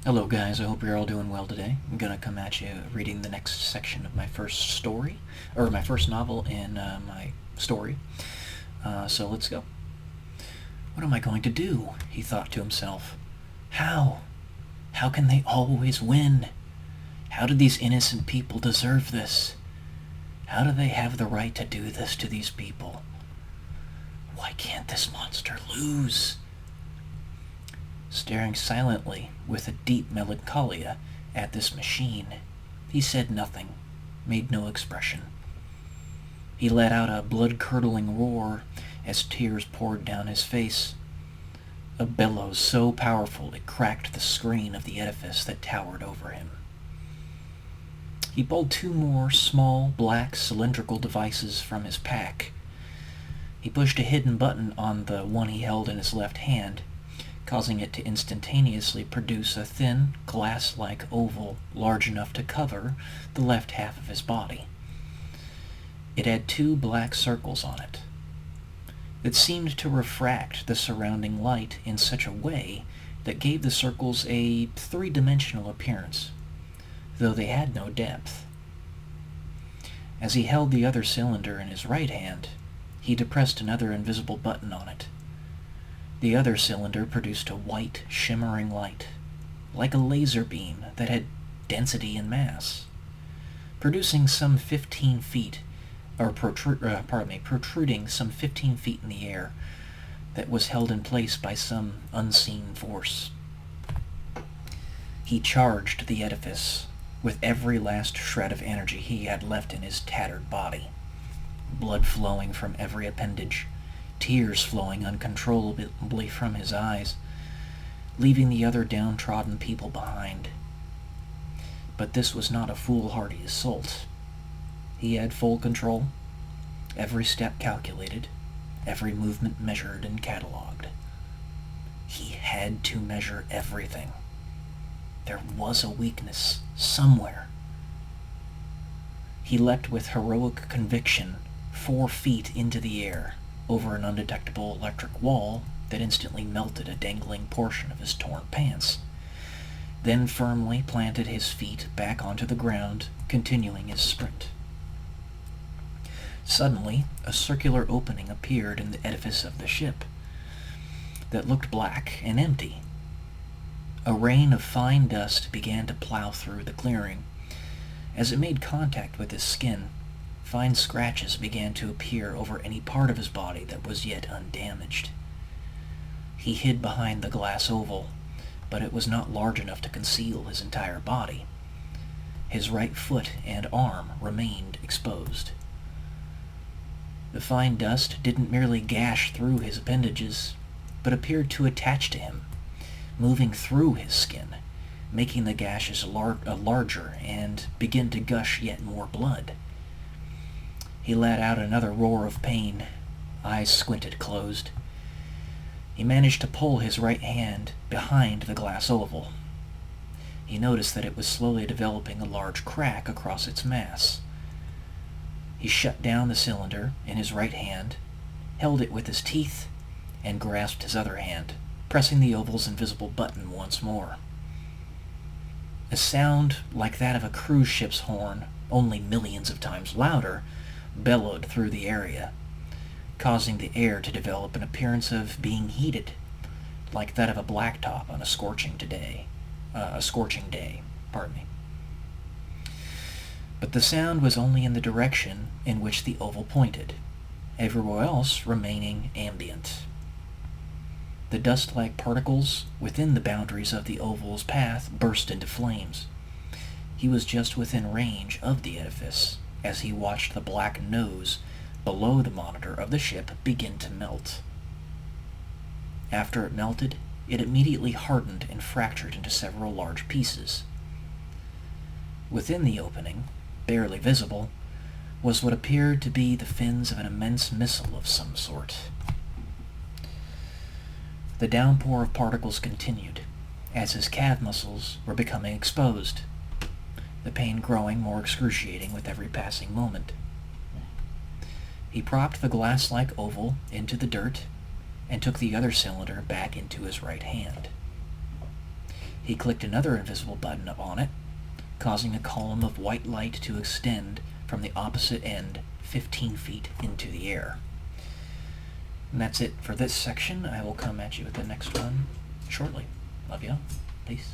Hello guys, I hope you're all doing well today. I'm gonna come at you reading the next section of my first story, or my first novel in my story. So let's go. What am I going to do? He thought to himself. How? How can they always win? How did these innocent people deserve this? How do they have the right to do this to these people? Why can't this monster lose? Staring silently with a deep melancholia at this machine, he said nothing, made no expression. He let out a blood-curdling roar as tears poured down his face, a bellow so powerful it cracked the screen of the edifice that towered over him. He pulled two more small, black, cylindrical devices from his pack. He pushed a hidden button on the one he held in his left hand, causing it to instantaneously produce a thin, glass-like oval large enough to cover the left half of his body. It had two black circles on it. It seemed to refract the surrounding light in such a way that gave the circles a three-dimensional appearance, though they had no depth. As he held the other cylinder in his right hand, he depressed another invisible button on it. The other cylinder produced a white, shimmering light, like a laser beam that had density and mass, producing some 15 feet, or protruding some 15 feet in the air that was held in place by some unseen force. He charged the edifice with every last shred of energy he had left in his tattered body, blood flowing from every appendage, tears flowing uncontrollably from his eyes, leaving the other downtrodden people behind. But this was not a foolhardy assault. He had full control, every step calculated, every movement measured and catalogued. He had to measure everything. There was a weakness somewhere. He leapt with heroic conviction 4 feet into the air, over an undetectable electric wall that instantly melted a dangling portion of his torn pants, then firmly planted his feet back onto the ground, continuing his sprint. Suddenly, a circular opening appeared in the edifice of the ship that looked black and empty. A rain of fine dust began to plow through the clearing. As it made contact with his skin, fine scratches began to appear over any part of his body that was yet undamaged. He hid behind the glass oval, but it was not large enough to conceal his entire body. His right foot and arm remained exposed. The fine dust didn't merely gash through his appendages, but appeared to attach to him, moving through his skin, making the gashes larger and begin to gush yet more blood. He let out another roar of pain, eyes squinted closed. He managed to pull his right hand behind the glass oval. He noticed that it was slowly developing a large crack across its mass. He shut down the cylinder in his right hand, held it with his teeth, and grasped his other hand, pressing the oval's invisible button once more. A sound like that of a cruise ship's horn, only millions of times louder, bellowed through the area, causing the air to develop an appearance of being heated, like that of a blacktop on a scorching day. But the sound was only in the direction in which the oval pointed, everywhere else remaining ambient. The dust-like particles within the boundaries of the oval's path burst into flames. He was just within range of the edifice as he watched the black nose below the monitor of the ship begin to melt. After it melted, it immediately hardened and fractured into several large pieces. Within the opening, barely visible, was what appeared to be the fins of an immense missile of some sort. The downpour of particles continued, as his calf muscles were becoming exposed, the pain growing more excruciating with every passing moment. He propped the glass-like oval into the dirt and took the other cylinder back into his right hand. He clicked another invisible button on it, causing a column of white light to extend from the opposite end 15 feet into the air. And that's it for this section. I will come at you with the next one shortly. Love ya. Peace.